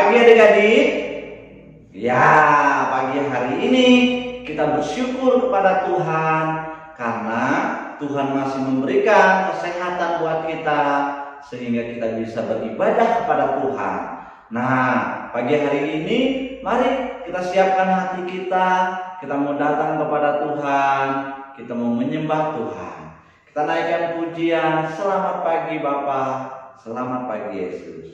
pagi adik-adik. Ya, pagi hari ini kita bersyukur kepada Tuhan karena Tuhan masih memberikan kesehatan buat kita sehingga kita bisa beribadah kepada Tuhan. Nah, pagi hari ini mari kita siapkan hati kita mau datang kepada Tuhan, kita mau menyembah Tuhan. Kita naikkan pujian, selamat pagi Bapa, selamat pagi Yesus.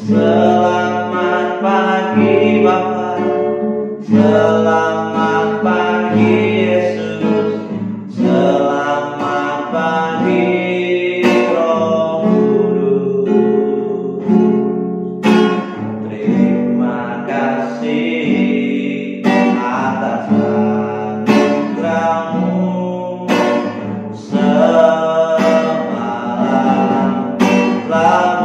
Selamat pagi Bapa, selamat pagi Yesus, selamat pagi Roh Kudus. Terima kasih atas anugerah-Mu semalam telah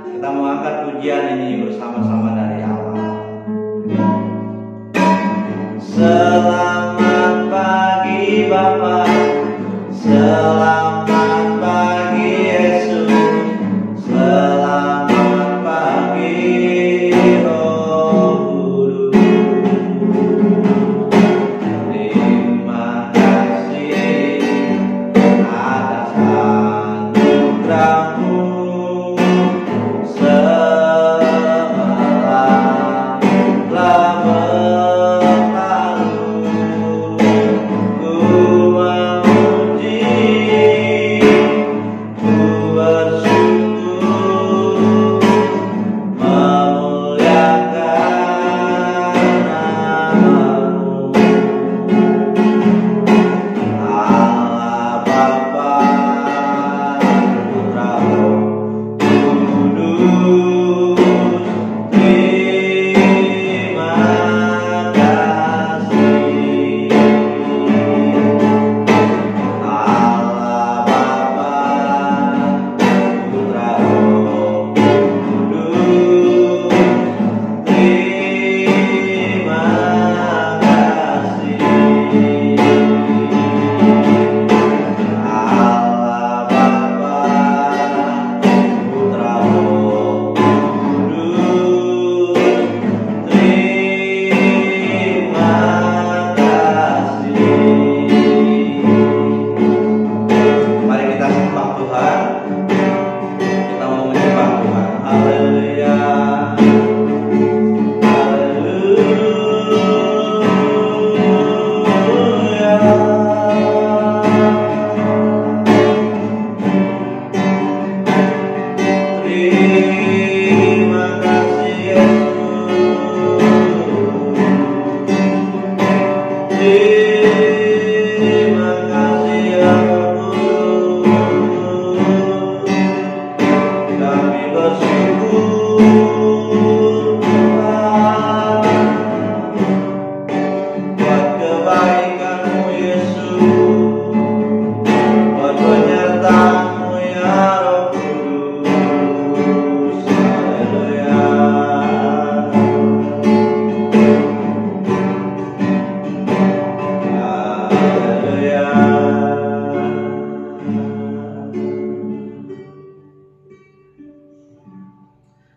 kita mau angkat pujian ini bersama-sama dari awal. Selamat pagi Bapa, selamat pagi Yesus, selamat pagi Roh Kudus. Terima kasih atas anugerah-Mu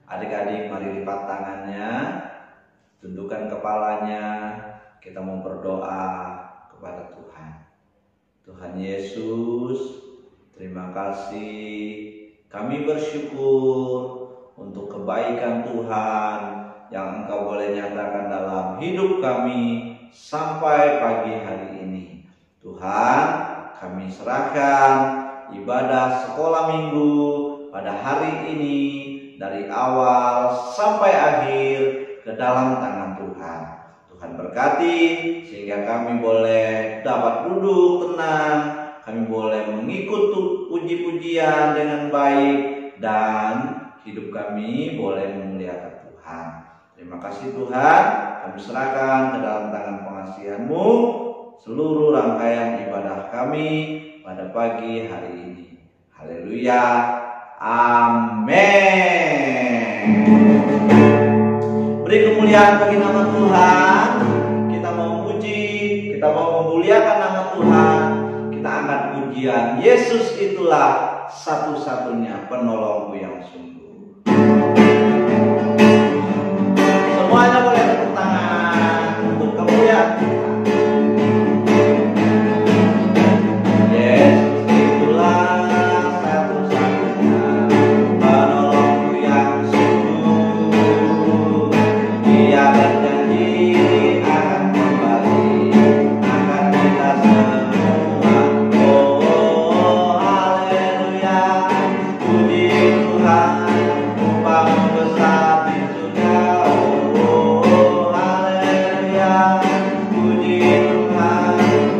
Adik-adik mari lipat tangannya, tundukkan kepalanya, kita mau berdoa kepada Tuhan. Tuhan Yesus, terima kasih, kami bersyukur untuk kebaikan Tuhan yang Engkau boleh nyatakan dalam hidup kami sampai pagi hari ini. Tuhan, kami serahkan ibadah sekolah minggu pada hari ini dari awal sampai akhir ke dalam tangan Tuhan. berkati sehingga kami boleh dapat duduk tenang, kami boleh mengikut puji-pujian dengan baik, dan hidup kami boleh memuliakan Tuhan. Terima kasih Tuhan, kami serahkan ke dalam tangan pengasihan-Mu seluruh rangkaian ibadah kami pada pagi hari ini. Haleluya, amin. Beri kemuliaan bagi nama Tuhan. Kita mau memuji, kita mau memuliakan nama Tuhan. Kita angkat pujian, Yesus itulah satu-satunya penolongku yang sungguh. Semuanya boleh tepuk tangan untuk kemuliaan Tuhan. Yesus itulah satu-satunya penolongku yang sungguh. Dia berjanji akan kembali, akan kita semua. Oh, haleluya, puji Tuhan, upamu besar di surga. Oh, haleluya, puji Tuhan,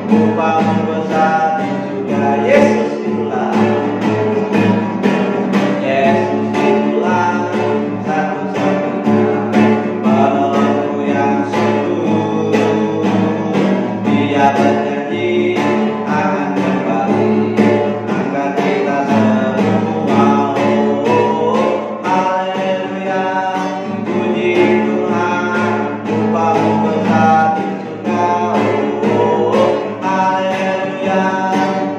upamu besar di surga. Yesus itulah satu-satunya penolongku yang sungguh. Dia berjanji akan kembali, akan kita semua. Oh, haleluya, puji Tuhan, upamu besar di surga. Oh, haleluya,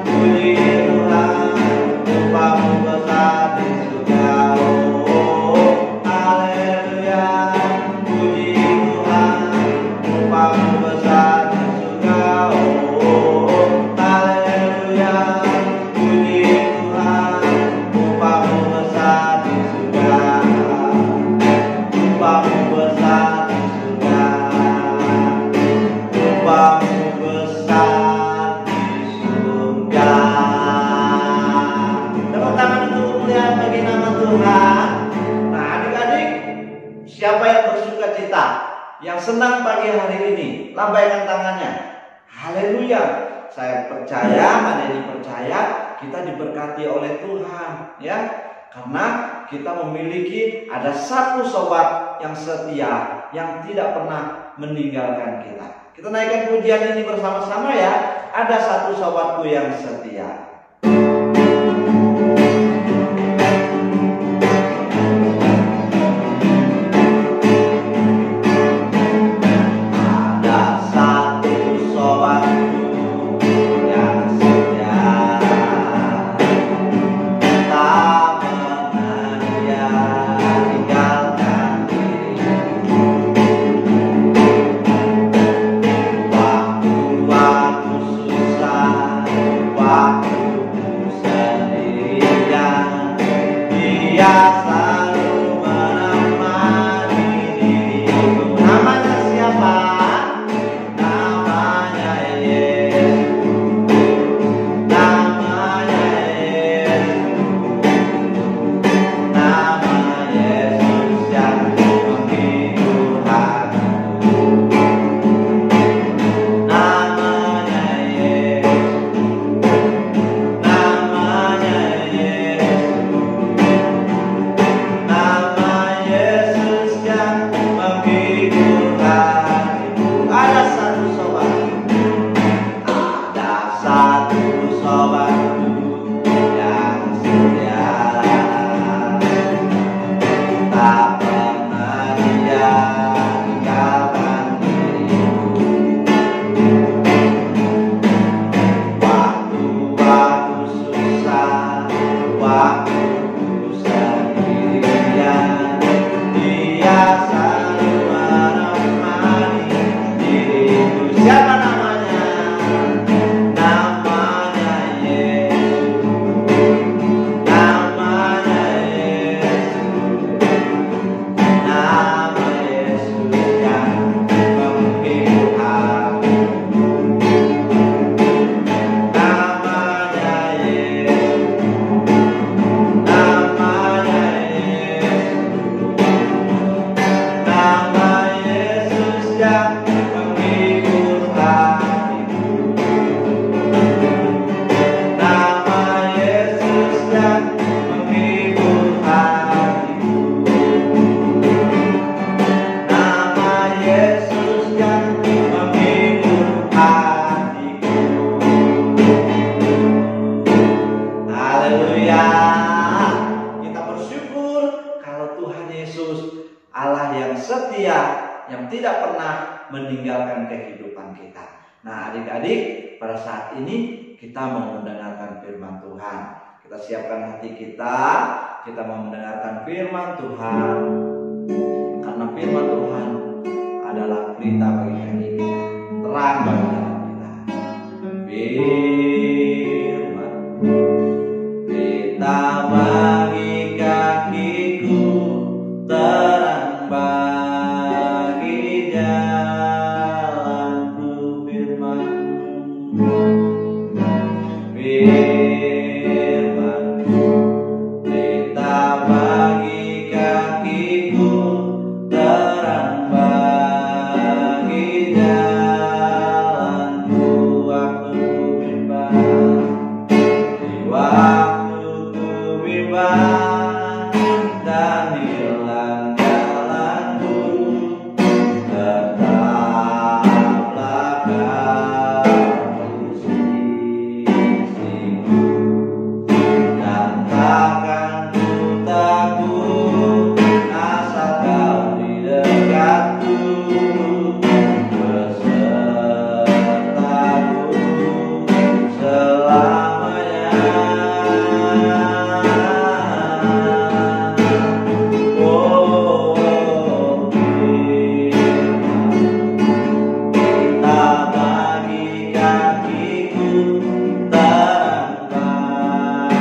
puji Tuhan, upamu besar di surga. Oh, haleluya, puji Tuhan, upamu besar di surga. Oh, haleluya, puji Tuhan, upamu besar di surga. Upamu besar di surga, upamu besar di surga. Tepuk tangan untuk kemuliaan bagi nama Tuhan. Nah, adik-adik, siapa yang bersuka cita, yang senang pagi hari ini, lambaikan tangannya. Haleluya. Saya percaya, Maneni percaya, kita diberkati oleh Tuhan, ya. Karena kita memiliki ada satu sobat yang setia, yang tidak pernah meninggalkan kita. Kita naikkan pujian ini bersama-sama ya. Ada satu sobatku yang setia. Ada satu sobatku yang setia, tak pernah dia tinggalkan diriku. Waktu aku susah, waktu ku sendirian, dia selalu menemani diriku. Namanya siapa? Namanya Yesus. Namanya Yesus. Nama Yesus yang menghibur hatiku. Namanya Yesus. Namanya Yesus. Nama Yesus yang menghibur hatiku. Ada satu sobatku, ada satu sobatku yang setia, tak pernah dia tinggalkan diriku. Waktu aku susah, waktu ku sendirian, dia selalu menemani diriku. Siapa namanya? Namanya Yesus. Namanya Yesus. Nama Yesus yang menghibur hatiku. Namanya Yesus. Haleluya. Kita bersyukur kalau Tuhan Yesus Allah yang setia, yang tidak pernah meninggalkan kehidupan kita. Nah, adik-adik, pada saat ini kita mau mendengarkan firman Tuhan. Kita siapkan hati kita mau mendengarkan firman Tuhan. Karena firman Tuhan adalah pelita bagi kaki kita, terang bagi jalan kita. Firman pelita bagi kakiku, terang bagi jalanku. Firman-Mu, firman-Mu pelita bagi kakiku, terang bagi jalanku. Waktu ku bimbang, di waktu ku bimbang dan hilang jalanku, tetaplah Kau di sisiku, dan takkan ku takut asal Kau di dekatku, besertaku selamanya. Oh, kita bagi kakiku, terang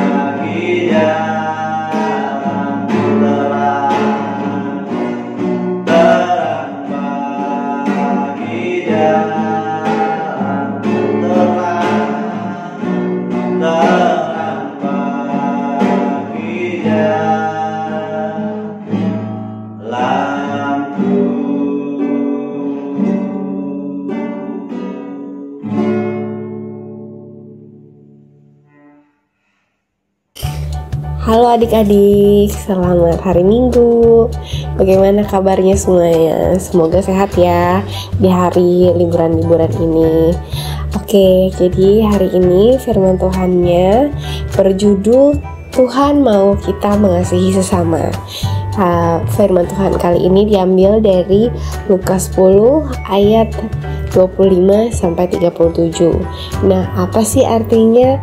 bagi jalanku, terang bagi jalanku, terang bagi jalanku. Halo adik-adik, selamat hari Minggu. Bagaimana kabarnya semuanya? Semoga sehat ya di hari liburan-liburan ini. Oke, jadi hari ini firman Tuhannya berjudul Tuhan mau kita mengasihi sesama. Firman Tuhan kali ini diambil dari Lukas 10 ayat 25 sampai 37. Nah, apa sih artinya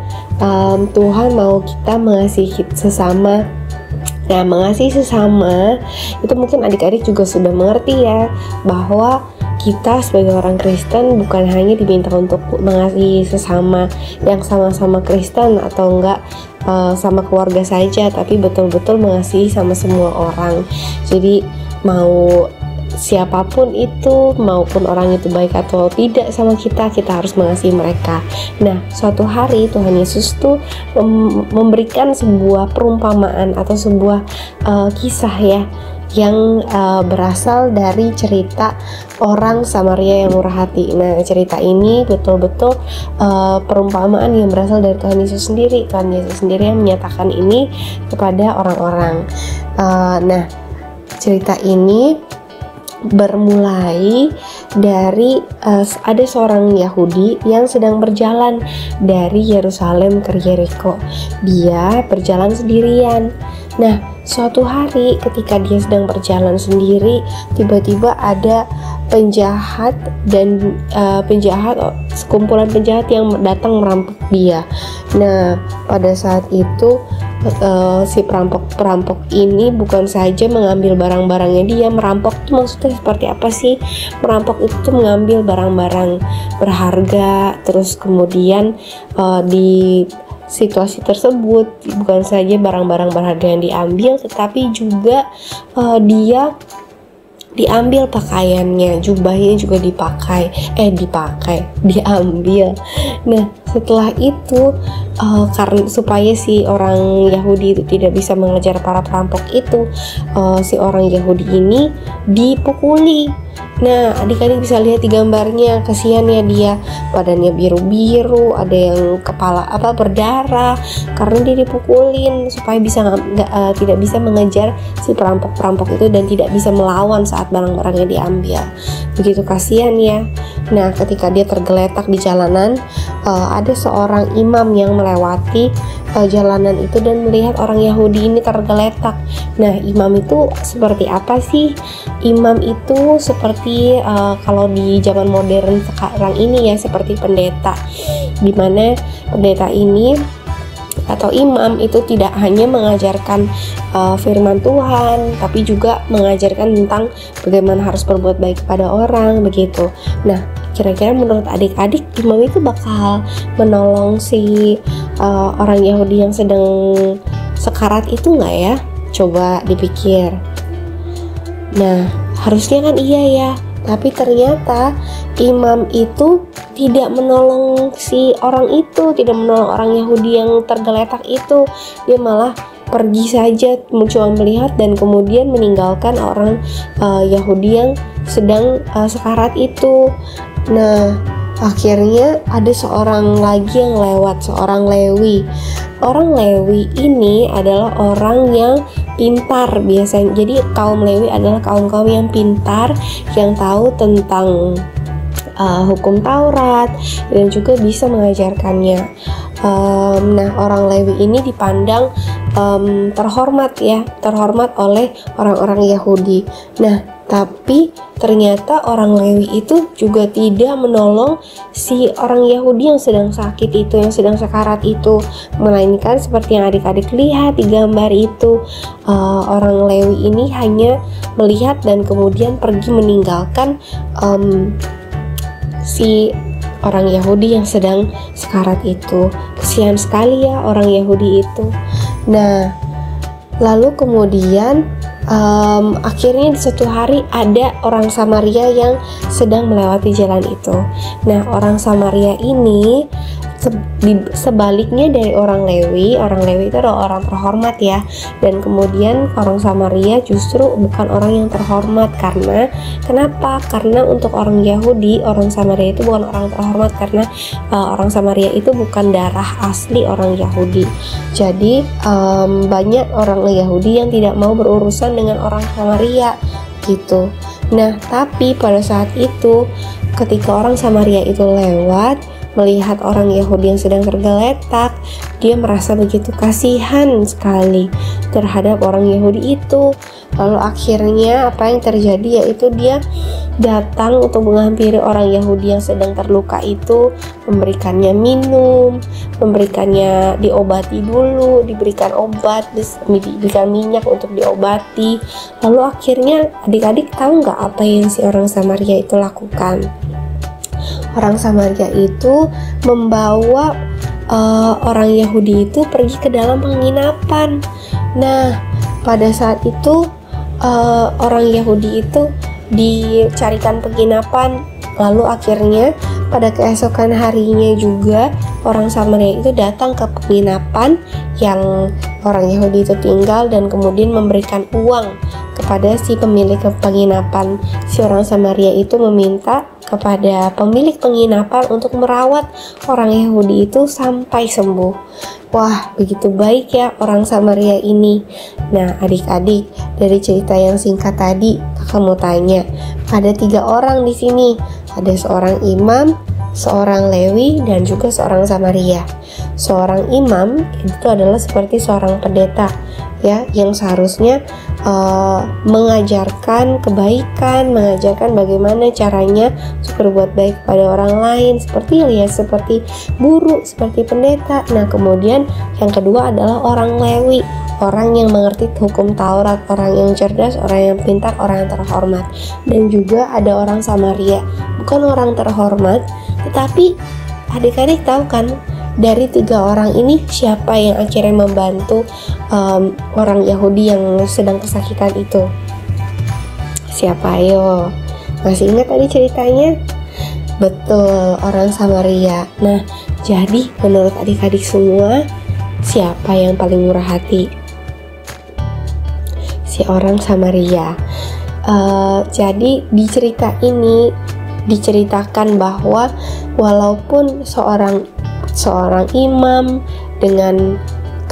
Tuhan mau kita mengasihi sesama? Nah, mengasihi sesama itu mungkin adik-adik juga sudah mengerti ya, bahwa kita sebagai orang Kristen bukan hanya diminta untuk mengasihi sesama yang sama-sama Kristen atau enggak sama keluarga saja, tapi betul-betul mengasihi sama semua orang. Jadi mau siapapun itu, maupun orang itu baik atau tidak sama kita, kita harus mengasihi mereka. Nah, suatu hari Tuhan Yesus tuh memberikan sebuah perumpamaan atau sebuah kisah ya, yang berasal dari cerita orang Samaria yang murah hati. Nah, cerita ini betul-betul perumpamaan yang berasal dari Tuhan Yesus sendiri. Tuhan Yesus sendiri yang menyatakan ini kepada orang-orang. Nah, cerita ini bermulai dari ada seorang Yahudi yang sedang berjalan dari Yerusalem ke Yeriko. Dia berjalan sendirian. Nah, suatu hari ketika dia sedang berjalan sendiri, tiba-tiba ada penjahat dan sekumpulan penjahat yang datang merampok dia. Nah, pada saat itu si perampok ini bukan saja mengambil barang-barangnya dia. Merampok itu maksudnya seperti apa sih? Merampok itu mengambil barang-barang berharga, terus kemudian di situasi tersebut bukan saja barang-barang berharga yang diambil, tetapi juga dia diambil pakaiannya, jubahnya juga diambil. Nah, setelah itu karena supaya si orang Yahudi itu tidak bisa mengejar para perampok itu, si orang Yahudi ini dipukuli. Nah, adik-adik bisa lihat di gambarnya, kasihan ya dia, badannya biru-biru, ada yang kepala berdarah karena dia dipukulin supaya tidak bisa mengejar si perampok-perampok itu dan tidak bisa melawan saat barang-barangnya diambil. Begitu kasihan ya. Nah, ketika dia tergeletak di jalanan, ada seorang imam yang melewati jalanan itu dan melihat orang Yahudi ini tergeletak. Nah, imam itu seperti apa sih? Imam itu seperti kalau di zaman modern sekarang ini ya, seperti pendeta, dimana pendeta ini atau imam itu tidak hanya mengajarkan firman Tuhan, tapi juga mengajarkan tentang bagaimana harus berbuat baik pada orang, begitu. Nah, kira-kira menurut adik-adik, imam itu bakal menolong si orang Yahudi yang sedang sekarat itu nggak ya? Coba dipikir. Nah, harusnya kan iya ya, tapi ternyata imam itu tidak menolong si orang itu, tidak menolong orang Yahudi yang tergeletak itu. Dia malah pergi saja mencoba melihat dan kemudian meninggalkan orang Yahudi yang sedang sekarat itu. Nah, akhirnya ada seorang lagi yang lewat, seorang Lewi. Orang Lewi ini adalah orang yang pintar biasanya. Jadi kaum Lewi adalah kaum-kaum yang pintar, yang tahu tentang hukum Taurat dan juga bisa mengajarkannya. Nah, orang Lewi ini dipandang terhormat ya, terhormat oleh orang-orang Yahudi. Nah, tapi ternyata orang Lewi itu juga tidak menolong si orang Yahudi yang sedang sakit itu, yang sedang sekarat itu, melainkan seperti yang adik-adik lihat di gambar itu, orang Lewi ini hanya melihat dan kemudian pergi meninggalkan si orang Yahudi yang sedang sekarat itu. Kesian sekali ya orang Yahudi itu. Nah, lalu kemudian akhirnya di suatu hari ada orang Samaria yang sedang melewati jalan itu. Nah, orang Samaria ini sebaliknya dari orang Lewi itu adalah orang terhormat ya, dan kemudian orang Samaria justru bukan orang yang terhormat. Karena kenapa? Karena untuk orang Yahudi, orang Samaria itu bukan orang terhormat karena orang Samaria itu bukan darah asli orang Yahudi. Jadi banyak orang Yahudi yang tidak mau berurusan dengan orang Samaria gitu. Nah, tapi pada saat itu ketika orang Samaria itu lewat melihat orang Yahudi yang sedang tergeletak, dia merasa begitu kasihan sekali terhadap orang Yahudi itu. Lalu akhirnya apa yang terjadi yaitu dia datang untuk menghampiri orang Yahudi yang sedang terluka itu, memberikannya minum, memberikannya diobati dulu, diberikan obat, diberikan minyak untuk diobati. Lalu akhirnya adik-adik tahu nggak apa yang si orang Samaria itu lakukan? Orang Samaria itu membawa orang Yahudi itu pergi ke dalam penginapan. Nah, pada saat itu orang Yahudi itu dicarikan penginapan. Lalu akhirnya pada keesokan harinya juga orang Samaria itu datang ke penginapan yang orang Yahudi itu tinggal dan kemudian memberikan uang kepada si pemilik penginapan. Si orang Samaria itu meminta kepada pemilik penginapan untuk merawat orang Yahudi itu sampai sembuh. Wah, begitu baik ya orang Samaria ini. Nah, adik-adik, dari cerita yang singkat tadi, kakak mau tanya, ada 3 orang di sini. Ada seorang imam, seorang Lewi, dan juga seorang Samaria. Seorang imam itu adalah seperti seorang pendeta ya, yang seharusnya mengajarkan kebaikan, mengajarkan bagaimana caranya untuk berbuat baik pada orang lain, seperti guru, seperti pendeta. Nah, kemudian yang kedua adalah orang Lewi, orang yang mengerti hukum Taurat, orang yang cerdas, orang yang pintar, orang yang terhormat. Dan juga ada orang Samaria, bukan orang terhormat, tetapi adik-adik tahu kan, dari 3 orang ini siapa yang akhirnya membantu orang Yahudi yang sedang kesakitan itu? Siapa? Ayo, masih ingat tadi ceritanya? Betul, orang Samaria. Nah, jadi menurut adik-adik semua, siapa yang paling murah hati? Si orang Samaria. Jadi di cerita ini diceritakan bahwa walaupun seorang imam dengan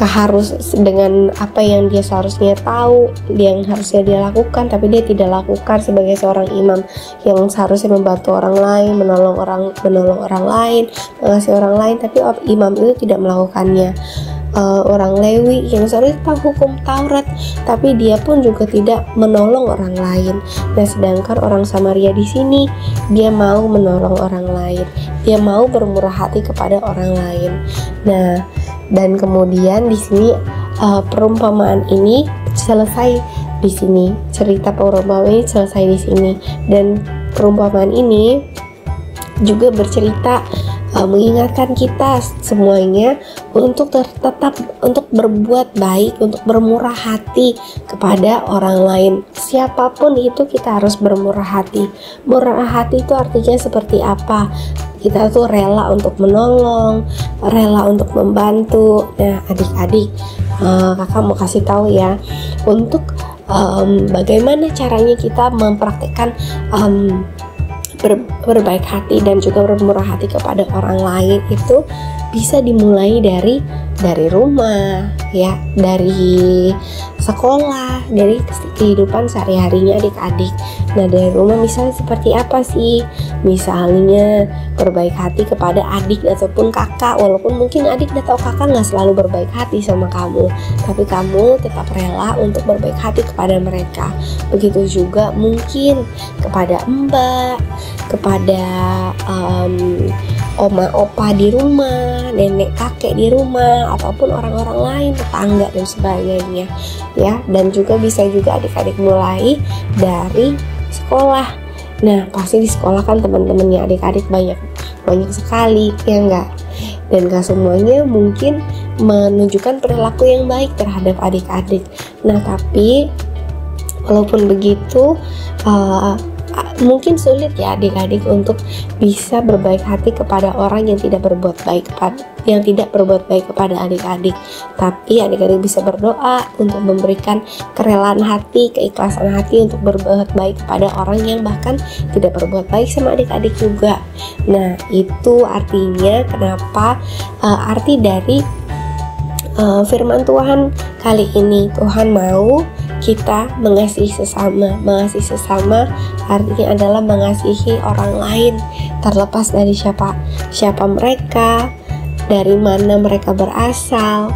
keharus dengan apa yang dia seharusnya tahu, yang harusnya dia lakukan, tapi dia tidak lakukan sebagai seorang imam yang seharusnya membantu orang lain, menolong orang lain, mengasihi orang lain, tapi imam itu tidak melakukannya. Orang Lewi yang seharusnya tahu hukum Taurat, tapi dia pun juga tidak menolong orang lain. Nah, sedangkan orang Samaria di sini dia mau menolong orang lain, dia mau bermurah hati kepada orang lain. Nah, dan kemudian di sini perumpamaan ini selesai di sini, cerita perumpamaan ini selesai di sini, dan perumpamaan ini juga bercerita mengingatkan kita semuanya untuk tetap untuk berbuat baik, untuk bermurah hati kepada orang lain. Siapapun itu kita harus bermurah hati. Murah hati itu artinya seperti apa? Kita tuh rela untuk menolong, rela untuk membantu. Nah, adik-adik, kakak mau kasih tahu ya, untuk bagaimana caranya kita mempraktikkan berbaik hati dan juga bermurah hati kepada orang lain. Itu bisa dimulai dari rumah ya, dari sekolah, dari kehidupan sehari-harinya adik-adik. Nah, dari rumah misalnya seperti apa sih? Misalnya berbaik hati kepada adik ataupun kakak, walaupun mungkin adik atau kakak nggak selalu berbaik hati sama kamu, tapi kamu tetap rela untuk berbaik hati kepada mereka. Begitu juga mungkin kepada mbak, kepada oma opa di rumah, nenek kakek di rumah, ataupun orang-orang lain, tetangga dan sebagainya ya. Dan juga bisa juga adik-adik mulai dari sekolah. Nah, pasti di sekolah kan teman-temannya adik-adik banyak sekali ya enggak, dan gak semuanya mungkin menunjukkan perilaku yang baik terhadap adik-adik. Nah, tapi walaupun begitu mungkin sulit ya adik-adik untuk bisa berbaik hati kepada orang yang tidak berbuat baik kepada adik-adik. Tapi adik-adik bisa berdoa untuk memberikan kerelaan hati, keikhlasan hati untuk berbuat baik kepada orang yang bahkan tidak berbuat baik sama adik-adik juga. Nah, itu artinya kenapa arti dari firman Tuhan kali ini. Tuhan mau kita mengasihi sesama. Mengasihi sesama artinya adalah mengasihi orang lain, terlepas dari siapa mereka, dari mana mereka berasal,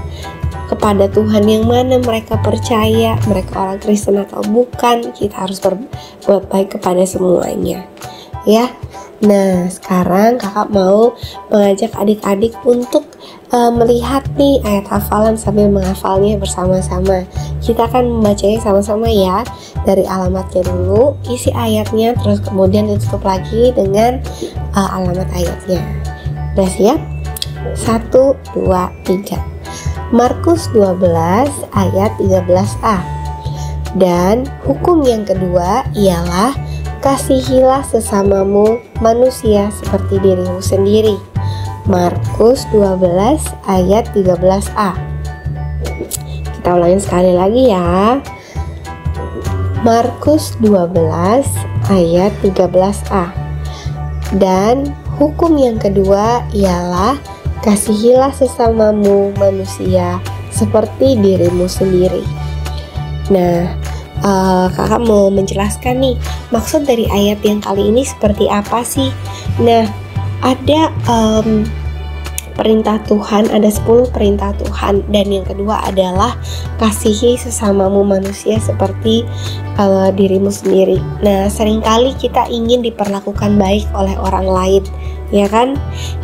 kepada Tuhan yang mana mereka percaya, mereka orang Kristen atau bukan. Kita harus berbuat baik kepada semuanya ya. Nah, sekarang kakak mau mengajak adik-adik untuk melihat nih ayat hafalan sambil menghafalnya bersama-sama. Kita akan membacanya sama-sama ya, dari alamatnya dulu, isi ayatnya, terus kemudian ditutup lagi dengan alamat ayatnya. Udah siap? 1, 2, 3. Markus 12 ayat 13a. Dan hukum yang kedua ialah kasihilah sesamamu manusia seperti dirimu sendiri. Markus 12 ayat 13a. Kita ulangi sekali lagi ya. Markus 12 ayat 13a. Dan hukum yang kedua ialah kasihilah sesamamu manusia seperti dirimu sendiri. Nah, kakak mau menjelaskan nih maksud dari ayat yang kali ini seperti apa sih. Nah, ada perintah Tuhan, ada 10 perintah Tuhan, dan yang kedua adalah kasihi sesamamu manusia seperti dirimu sendiri. Nah, seringkali kita ingin diperlakukan baik oleh orang lain, ya kan?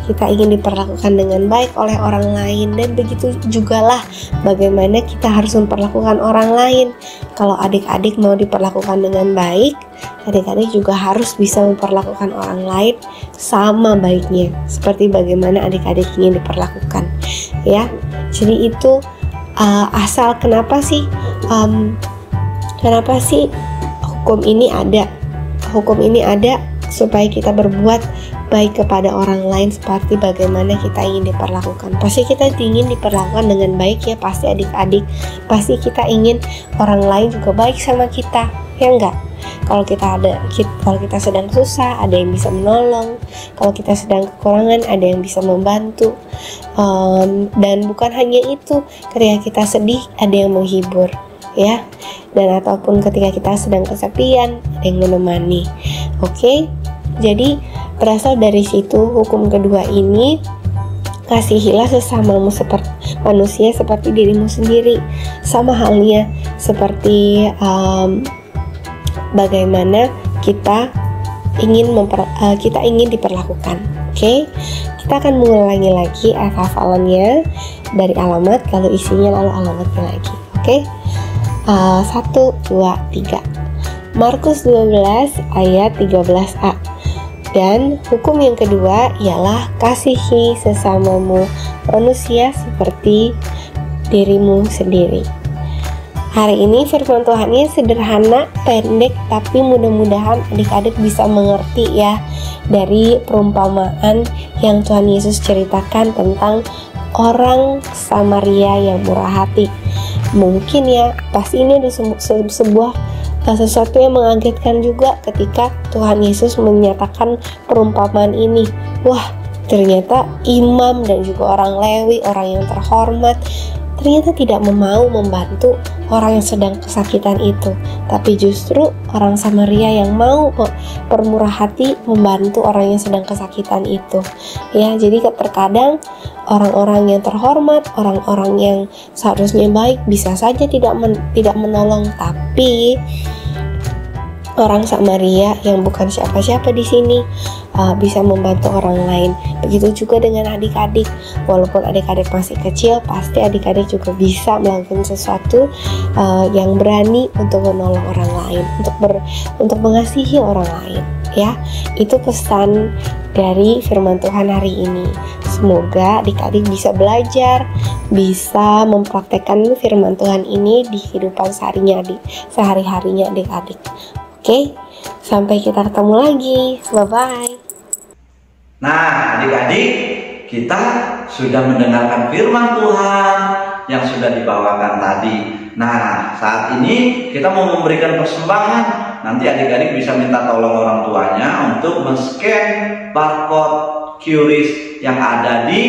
Kita ingin diperlakukan dengan baik oleh orang lain, dan begitu jugalah bagaimana kita harus memperlakukan orang lain. Kalau adik-adik mau diperlakukan dengan baik, adik-adik juga harus bisa memperlakukan orang lain sama baiknya seperti bagaimana adik-adik ingin diperlakukan ya. Jadi itu asal kenapa sih hukum ini ada supaya kita berbuat baik kepada orang lain seperti bagaimana kita ingin diperlakukan. Pasti kita ingin diperlakukan dengan baik ya, pasti adik-adik. Pasti kita ingin orang lain juga baik sama kita ya enggak. Kalau kita sedang susah, ada yang bisa menolong. Kalau kita sedang kekurangan, ada yang bisa membantu. Dan bukan hanya itu, ketika kita sedih, ada yang menghibur, ya. Dan ataupun ketika kita sedang kesepian, ada yang menemani. Oke. Jadi berasal dari situ hukum kedua ini, kasihilah sesamamu seperti manusia seperti dirimu sendiri. Sama halnya seperti bagaimana kita ingin diperlakukan. Oke. Kita akan mengulangi lagi hafalannya dari alamat, lalu isinya, lalu alamatnya lagi. Oke. 1, 2, 3. Markus 12 ayat 13a. Dan hukum yang kedua ialah kasihi sesamamu manusia seperti dirimu sendiri. Hari ini firman Tuhannya sederhana, pendek, tapi mudah-mudahan adik-adik bisa mengerti ya dari perumpamaan yang Tuhan Yesus ceritakan tentang orang Samaria yang murah hati. Mungkin ya, pasti ini ada sebuah sesuatu yang mengagetkan juga ketika Tuhan Yesus menyatakan perumpamaan ini. Wah, ternyata imam dan juga orang Lewi, orang yang terhormat, ternyata tidak mau membantu orang yang sedang kesakitan itu, tapi justru orang Samaria yang mau bermurah hati membantu orang yang sedang kesakitan itu. Ya, jadi terkadang orang-orang yang terhormat, orang-orang yang seharusnya baik bisa saja tidak menolong, tapi orang Samaria yang bukan siapa-siapa di sini bisa membantu orang lain. Begitu juga dengan adik-adik. Walaupun adik-adik masih kecil, pasti adik-adik juga bisa melakukan sesuatu yang berani untuk menolong orang lain, untuk mengasihi orang lain. Ya, itu pesan dari firman Tuhan hari ini. Semoga adik-adik bisa belajar, bisa mempraktekkan firman Tuhan ini di kehidupan sehari-harinya adik-adik. Oke, sampai kita ketemu lagi. Bye-bye. Nah, adik-adik, kita sudah mendengarkan firman Tuhan yang sudah dibawakan tadi. Nah, saat ini kita mau memberikan persembahan. Nanti adik-adik bisa minta tolong orang tuanya untuk men-scan barcode QRIS yang ada di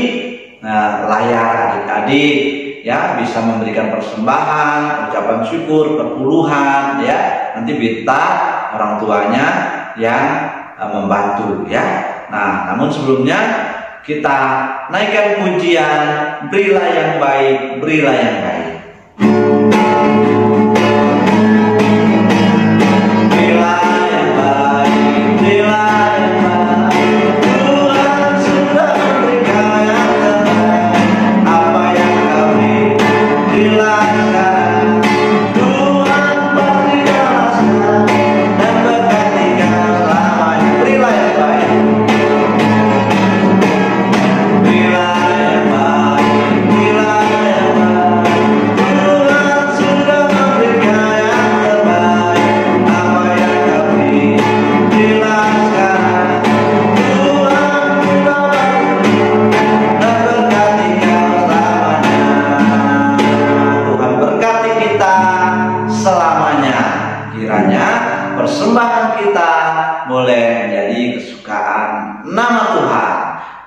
layar adik-adik. Ya, bisa memberikan persembahan, ucapan syukur, perpuluhan, ya. Nanti minta orang tuanya yang membantu, ya. Nah, namun sebelumnya kita naikkan pujian, berilah yang baik, berilah yang baik. Persembahan kita boleh menjadi kesukaan nama Tuhan.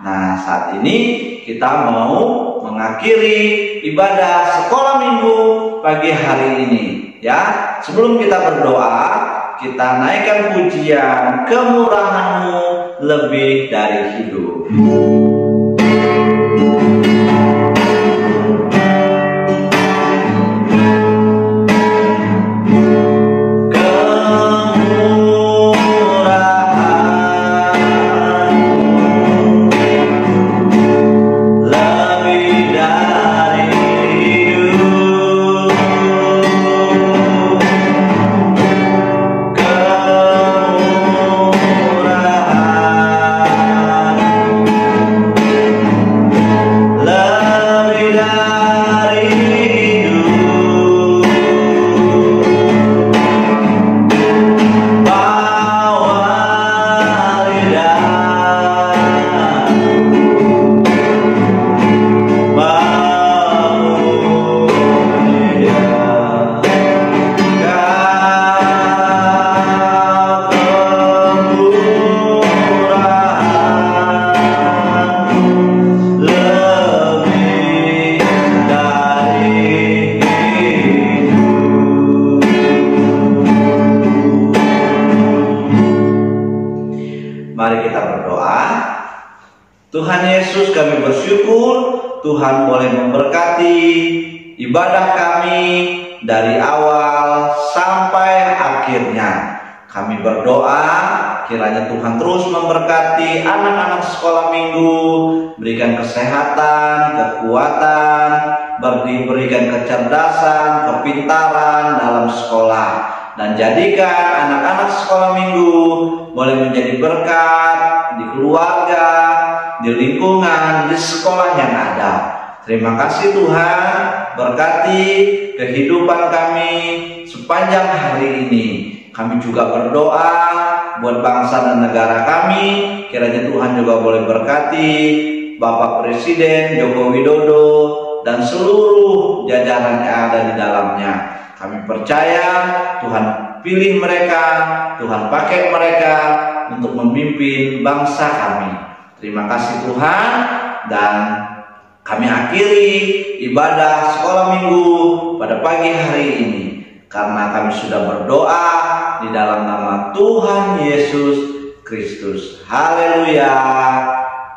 Nah, saat ini kita mau mengakhiri ibadah sekolah minggu pagi hari ini. Ya, sebelum kita berdoa, kita naikkan pujian kemurahan-Mu lebih dari hidup. Tuhan Yesus, kami bersyukur Tuhan boleh memberkati ibadah kami dari awal sampai akhirnya. Kami berdoa kiranya Tuhan terus memberkati anak-anak sekolah minggu, berikan kesehatan, kekuatan, berikan kecerdasan, kepintaran dalam sekolah, dan jadikan anak-anak sekolah minggu boleh menjadi berkat di keluarga, di lingkungan, di sekolah yang ada. Terima kasih Tuhan, berkati kehidupan kami sepanjang hari ini. Kami juga berdoa buat bangsa dan negara kami, kiranya Tuhan juga boleh berkati Bapak Presiden Joko Widodo dan seluruh jajaran yang ada di dalamnya. Kami percaya Tuhan pilih mereka, Tuhan pakai mereka untuk memimpin bangsa kami. Terima kasih Tuhan, dan kami akhiri ibadah sekolah minggu pada pagi hari ini karena kami sudah berdoa di dalam nama Tuhan Yesus Kristus. Haleluya.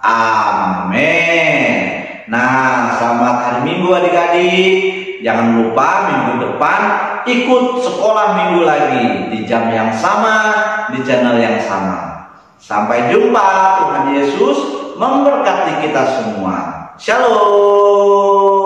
Amin. Nah, selamat hari Minggu adik-adik. Jangan lupa minggu depan ikut sekolah minggu lagi di jam yang sama, di channel yang sama. Sampai jumpa. Tuhan Yesus memberkati kita semua. Shalom.